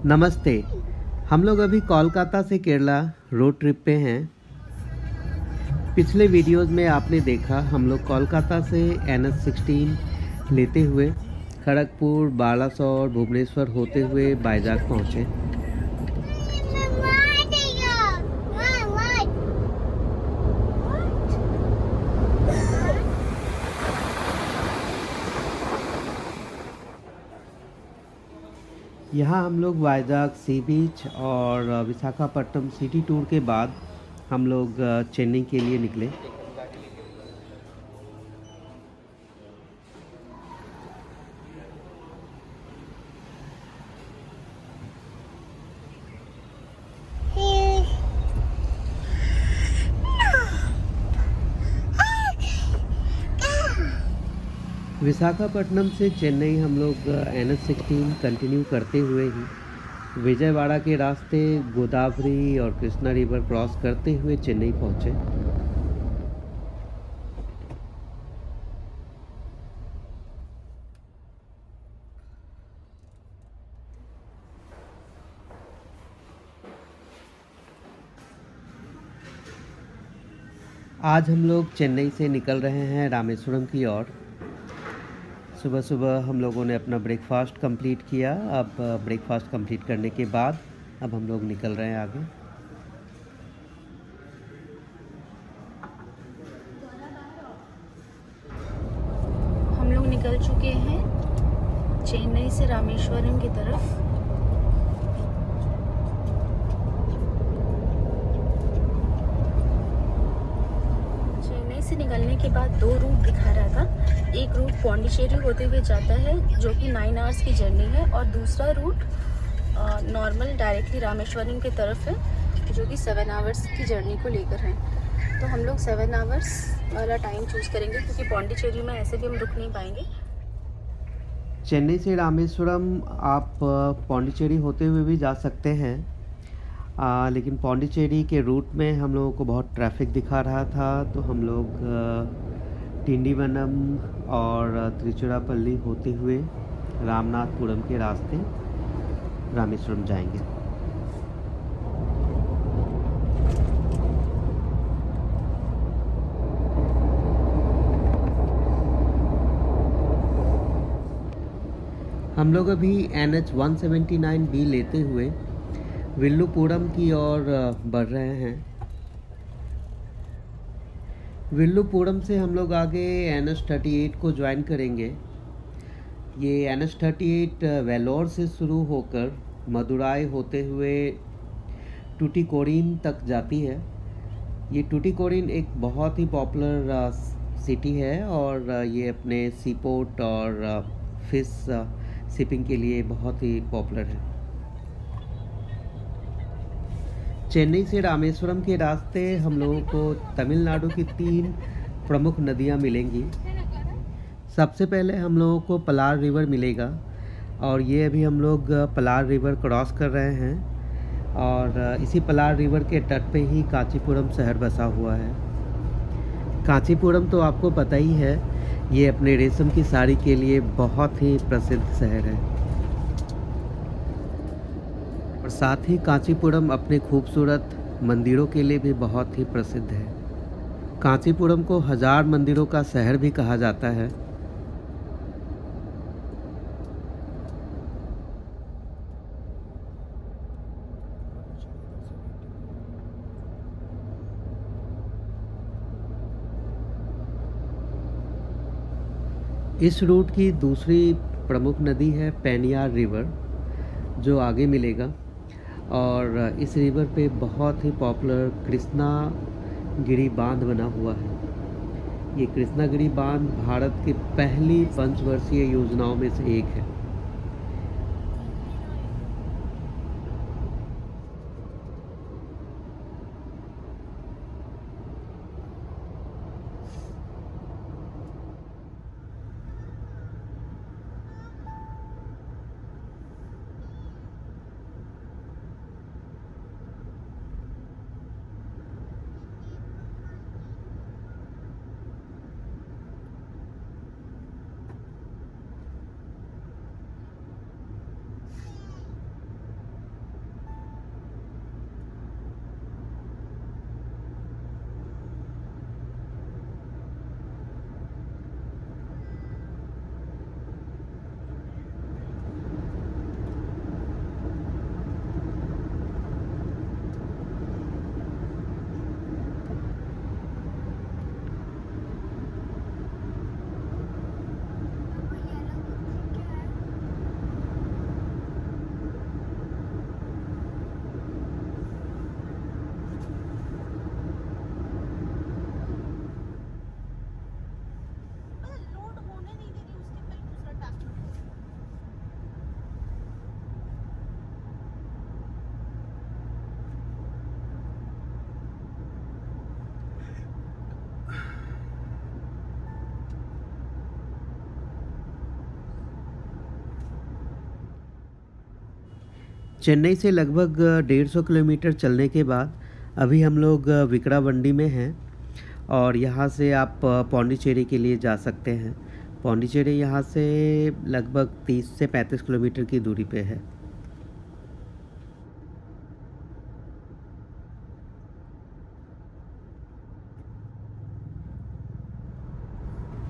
नमस्ते। हम लोग अभी कोलकाता से केरला रोड ट्रिप पे हैं। पिछले वीडियोस में आपने देखा हम लोग कोलकाता से NH16 लेते हुए खड़गपुर, बालासोर, भुवनेश्वर होते हुए वाइजैक पहुँचे। यहाँ हम लोग वाइजैक सी बीच और विशाखापट्टनम सिटी टूर के बाद हम लोग चेन्नई के लिए निकले। विशाखापट्टनम से चेन्नई हम लोग NH16 कंटिन्यू करते हुए ही विजयवाड़ा के रास्ते गोदावरी और कृष्णा रिवर क्रॉस करते हुए चेन्नई पहुँचे। आज हम लोग चेन्नई से निकल रहे हैं रामेश्वरम की ओर। सुबह सुबह हम लोगों ने अपना ब्रेकफास्ट कंप्लीट किया। अब ब्रेकफास्ट कंप्लीट करने के बाद अब हम लोग निकल रहे हैं आगे। हम लोग निकल चुके हैं चेन्नई से रामेश्वरम की तरफ। चेन्नई से निकलने के बाद दो रूट दिखा रहा था। एक रूट पौंडीचेरी होते हुए जाता है जो कि 9 आवर्स की जर्नी है, और दूसरा रूट नॉर्मल डायरेक्टली रामेश्वरम की तरफ है जो कि 7 आवर्स की जर्नी को लेकर है। तो हम लोग 7 आवर्स वाला टाइम चूज़ करेंगे क्योंकि पौंडीचेरी में ऐसे भी हम रुक नहीं पाएंगे। चेन्नई से रामेश्वरम आप पौंडीचेरी होते हुए भी जा सकते हैं, लेकिन पौंडीचेरी के रूट में हम लोगों को बहुत ट्रैफिक दिखा रहा था, तो हम लोग टिंडीवनम और त्रिचुरापल्ली होते हुए रामनाथपुरम के रास्ते रामेश्वरम जाएंगे। हम लोग अभी NH179B लेते हुए विल्लुपुरम की ओर बढ़ रहे हैं। विल्लुपुरम से हम लोग आगे NH38 को ज्वाइन करेंगे। ये NH38 वेलोर से शुरू होकर मदुराई होते हुए टुटिकोरिन तक जाती है। ये टुटिकोरिन एक बहुत ही पॉपुलर सिटी है और ये अपने सी पोर्ट और फिश शिपिंग के लिए बहुत ही पॉपुलर है। चेन्नई से रामेश्वरम के रास्ते हम लोगों को तमिलनाडु की 3 प्रमुख नदियां मिलेंगी। सबसे पहले हम लोगों को पलार रिवर मिलेगा और ये अभी हम लोग पलार रिवर क्रॉस कर रहे हैं और इसी पलार रिवर के तट पे ही कांचीपुरम शहर बसा हुआ है। कांचीपुरम तो आपको पता ही है, ये अपने रेशम की साड़ी के लिए बहुत ही प्रसिद्ध शहर है और साथ ही कांचीपुरम अपने खूबसूरत मंदिरों के लिए भी बहुत ही प्रसिद्ध है। कांचीपुरम को 1000 मंदिरों का शहर भी कहा जाता है। इस रूट की दूसरी प्रमुख नदी है पेनियार रिवर, जो आगे मिलेगा और इस रिवर पे बहुत ही पॉपुलर कृष्णागिरी बांध बना हुआ है। ये कृष्णागिरी बांध भारत की पहली पंचवर्षीय योजनाओं में से एक है। चेन्नई से लगभग 150 किलोमीटर चलने के बाद अभी हम लोग विक्रावंडी में हैं और यहाँ से आप पौंडीचेरी के लिए जा सकते हैं। पौंडीचेरी यहाँ से लगभग 30 से 35 किलोमीटर की दूरी पे है।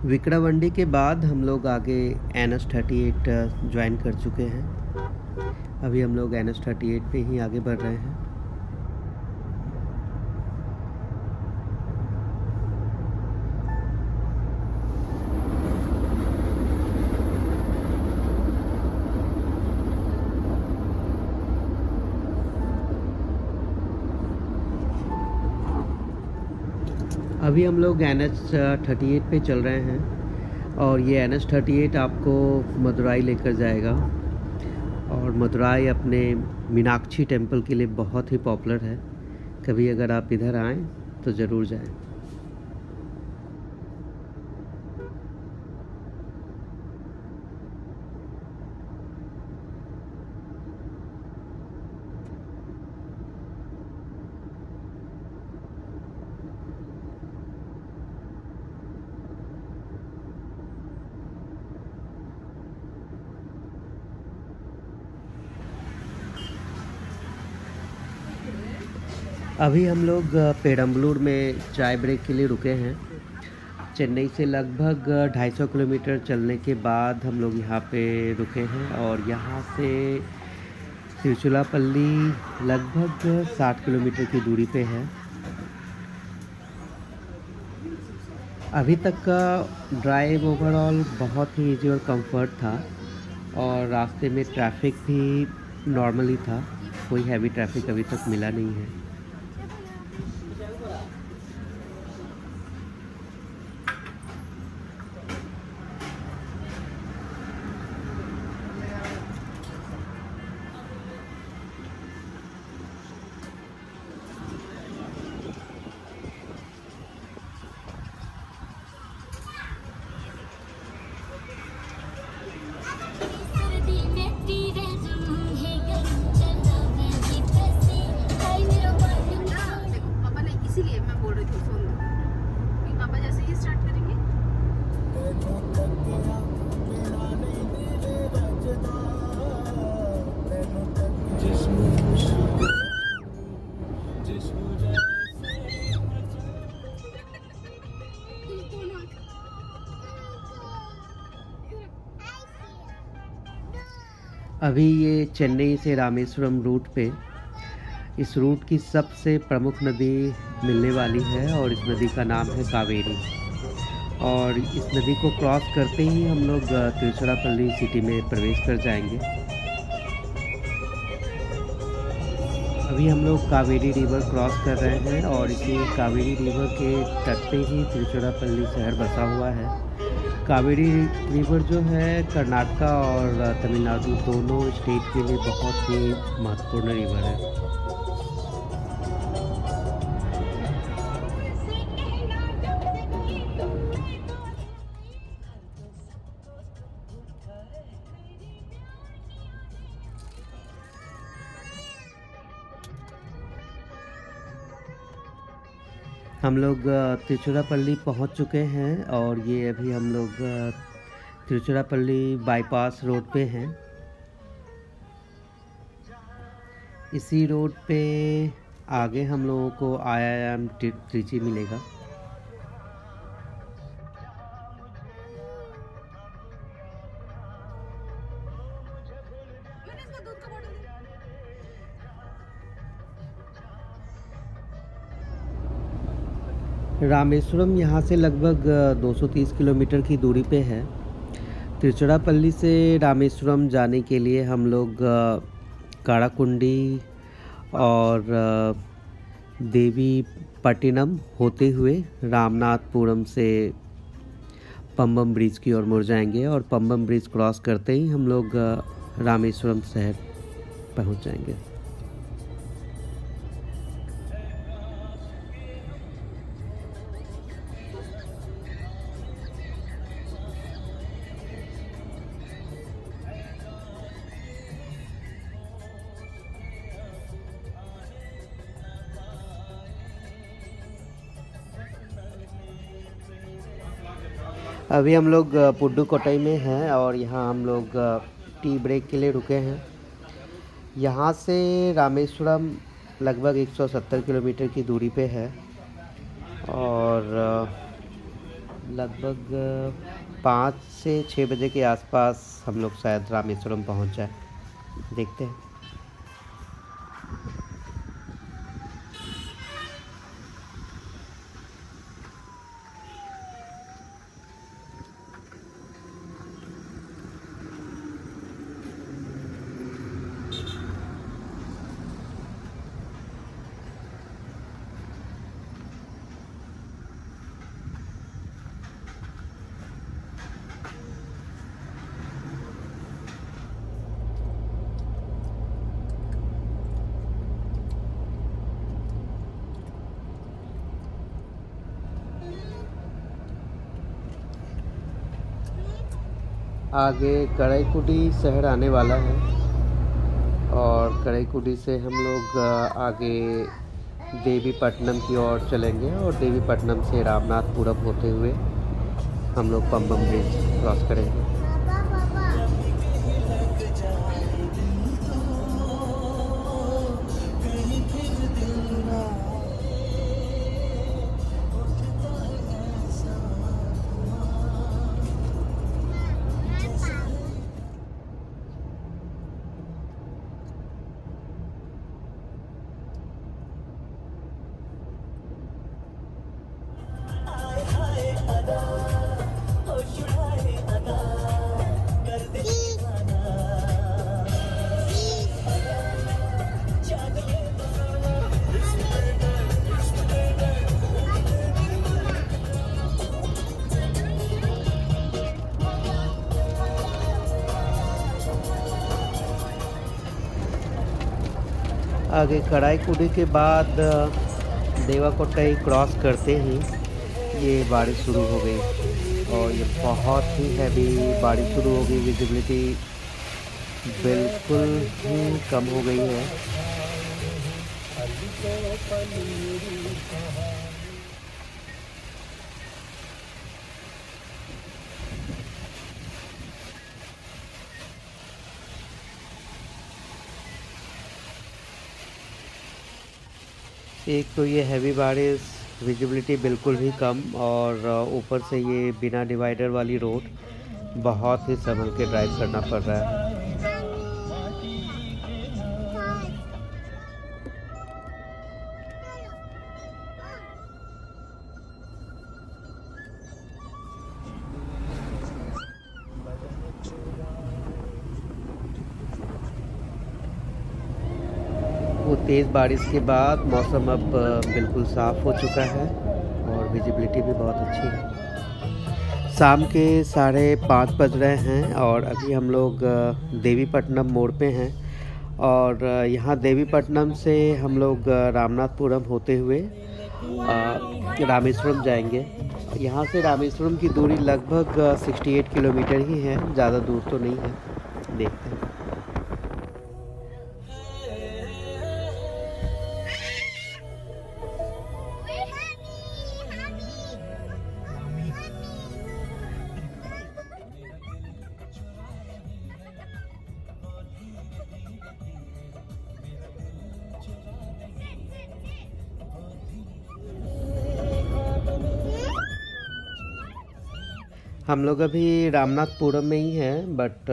विक्रावंडी के बाद हम लोग आगे NH38 ज्वाइन कर चुके हैं। अभी हम लोग NH38 पे ही आगे बढ़ रहे हैं। अभी हम लोग NH38 पे चल रहे हैं और ये NH38 आपको मदुराई लेकर जाएगा और मदुराई अपने मीनाक्षी टेम्पल के लिए बहुत ही पॉपुलर है। कभी अगर आप इधर आएँ तो ज़रूर जाएं। अभी हम लोग पेरम्बलूर में चाय ब्रेक के लिए रुके हैं। चेन्नई से लगभग 250 किलोमीटर चलने के बाद हम लोग यहाँ पे रुके हैं और यहाँ से तिरुचिरापल्ली लगभग 60 किलोमीटर की दूरी पे है। अभी तक का ड्राइव ओवरऑल बहुत ही इजी और कंफर्ट था और रास्ते में ट्रैफिक भी नॉर्मली था, कोई हैवी ट्रैफिक अभी तक मिला नहीं है। इसीलिए मैं बोल रही थी फोन दो, पापा जैसे ही स्टार्ट करेंगे अभी ये चेन्नई से रामेश्वरम रूट पे इस रूट की सबसे प्रमुख नदी मिलने वाली है और इस नदी का नाम है कावेरी। और इस नदी को क्रॉस करते ही हम लोग तिरुचिरापल्ली सिटी में प्रवेश कर जाएंगे। अभी हम लोग कावेरी रिवर क्रॉस कर रहे हैं और इसी कावेरी रिवर के तट पे ही तिरुचिरापल्ली शहर बसा हुआ है। कावेरी रिवर जो है कर्नाटका और तमिलनाडु दोनों स्टेट के लिए बहुत ही महत्वपूर्ण रिवर है। हम लोग तिरुचिरापल्ली पहुंच चुके हैं और ये अभी हम लोग तिरुचिरापल्ली बाईपास रोड पे हैं। इसी रोड पे आगे हम लोगों को IIM त्रिची मिलेगा। रामेश्वरम यहाँ से लगभग 230 किलोमीटर की दूरी पे है। तिरुचिरापल्ली से रामेश्वरम जाने के लिए हम लोग काराकुंडी और देवीपट्टिनम होते हुए रामनाथपुरम से पंबम ब्रिज की ओर मुड़ जाएंगे और पंबम ब्रिज क्रॉस करते ही हम लोग रामेश्वरम शहर पहुँच जाएंगे। अभी हम लोग पुड्डू कोट्टई में हैं और यहाँ हम लोग टी ब्रेक के लिए रुके हैं। यहाँ से रामेश्वरम लगभग 170 किलोमीटर की दूरी पे है और लगभग 5 से 6 बजे के आसपास हम लोग शायद रामेश्वरम पहुँच जाए। देखते हैं। आगे कड़ईकुडी शहर आने वाला है और कड़ईकुडी से हम लोग आगे देवीपट्टनम की ओर चलेंगे और देवीपट्टनम से रामनाथपुरम होते हुए हम लोग पंबम ब्रिज क्रॉस करेंगे। आगे कड़ाईकुडी के बाद देवा कोट्टई क्रॉस करते ही ये बारिश शुरू हो गई और ये बहुत ही हैवी बारिश शुरू हो गई। विजिबिलिटी बिल्कुल ही कम हो गई है। एक तो ये हैवी बारिश, विजिबिलिटी बिल्कुल ही कम और ऊपर से ये बिना डिवाइडर वाली रोड, बहुत ही संभल के ड्राइव करना पड़ रहा है। वो तेज़ बारिश के बाद मौसम अब बिल्कुल साफ़ हो चुका है और विजिबिलिटी भी बहुत अच्छी है। शाम के 5:30 बज रहे हैं और अभी हम लोग देवीपट्टनम मोड़ पे हैं और यहाँ देवीपट्टनम से हम लोग रामनाथपुरम होते हुए रामेश्वरम जाएंगे। यहाँ से रामेश्वरम की दूरी लगभग 68 किलोमीटर ही है, ज़्यादा दूर तो नहीं है। देखते हैं। हम लोग अभी रामनाथपुरम में ही हैं बट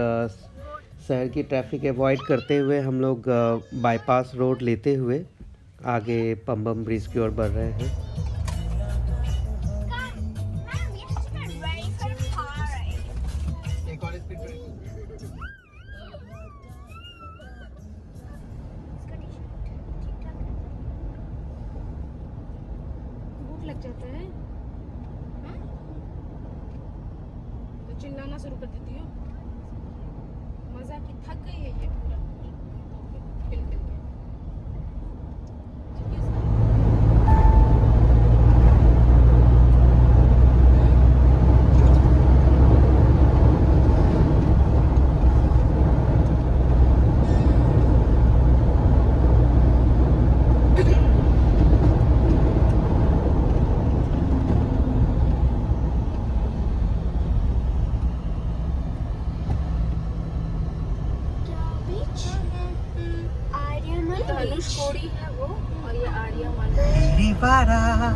शहर की ट्रैफिक अवॉइड करते हुए हम लोग बाईपास रोड लेते हुए आगे पंबम ब्रिज की ओर बढ़ रहे हैं। भूख लग जाता है तो चिल्लाना शुरू कर देती हो। मजा की थक गई है ये पूरा पिल पिल के। Sahara.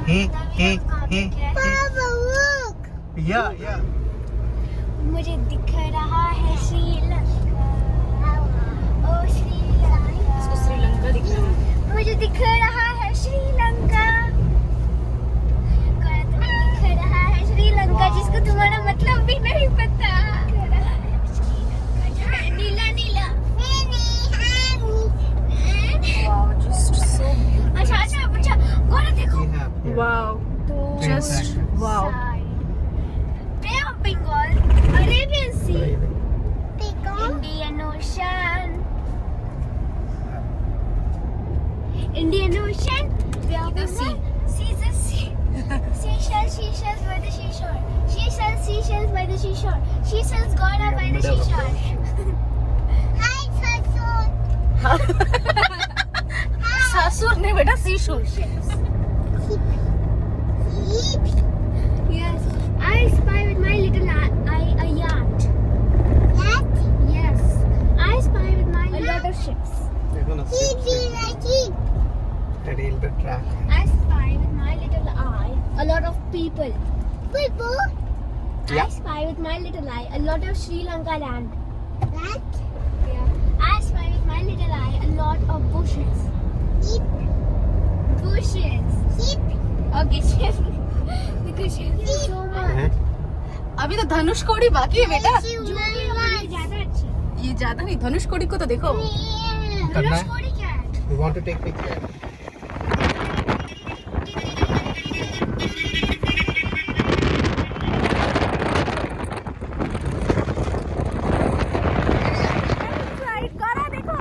Hey, hey, hey, hey. Papa, look. Yeah. मुझे दिख रहा है श्रीलंका. ओ श्रीलंका. इसको श्रीलंका दिख रहा है। मुझे दिख रहा है श्रीलंका. तुम्हें दिख रहा है श्रीलंका जिसको तुम्हारा मतलब भी नहीं पता. नीला नीला. वाओ, जस्ट सो अच्छा गोरा देखो. Wow, just wow. Bay of Bengal, Arabian Sea, Indian Ocean, Indian Ocean, Bay of The Bengal, seas the sea, seashells by the seashore, seashells by the seashore, seashells gone up by the seashore. Hi, सासुर नहीं बेटा, seashore. Yes, I spy with my little eye a yacht. Yacht? Yes, I spy with my a lot of ships. Rail the track. I spy with my little eye a lot of people. People? Yeah. I spy with my little eye a lot of Sri Lanka land. Land? Yeah. I spy with my little eye a lot of bushes. Sheep. Bushes. Sheep. Okay, sheep. Because sheep is so much. अभी तो धनुषकोडी बाकी है बेटा। जो भी हो, ये ज्यादा अच्छी है. ये ज्यादा नहीं, धनुषकोडी को तो देखो। करना है? धनुषकोडी क्या है? You want to take picture? गोरा देखो,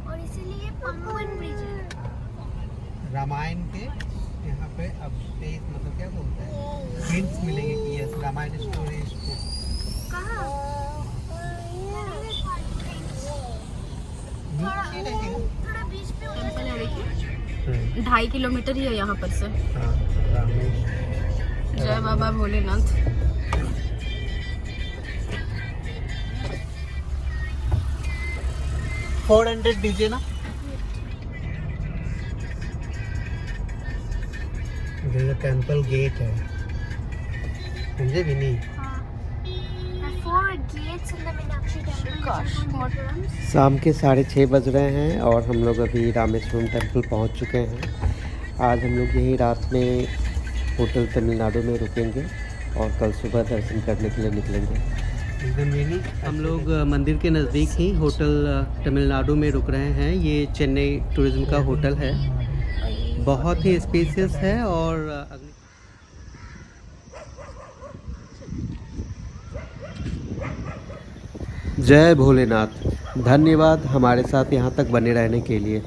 और इसीलिए पंगुइन ब्रिज है. रामायण के यहाँ पे अब पेज मतलब क्या बोलते हैं, हिंट्स मिलेंगे कि यस रामायण स्टोरी कहाँ? नीचे रहेगा। थोड़ा बीच पे उधर से देखिए 2.5 किलोमीटर ही है यहाँ पर से। हाँ, रामेश्वर। जय बाबा भोलेनाथ। $400 दीजिए ना। टेम्पल गेट है, समझे भी नहीं। शाम के 6:30 बज रहे हैं और हम लोग अभी रामेश्वरम टेम्पल पहुंच चुके हैं। आज हम लोग यहीं रात में होटल तमिलनाडु में रुकेंगे और कल सुबह दर्शन करने के लिए निकलेंगे। हम लोग मंदिर के नज़दीक ही होटल तमिलनाडु में रुक रहे हैं। ये चेन्नई टूरिज्म का होटल है, बहुत ही स्पेशियस है और जय भोलेनाथ। धन्यवाद हमारे साथ यहाँ तक बने रहने के लिए।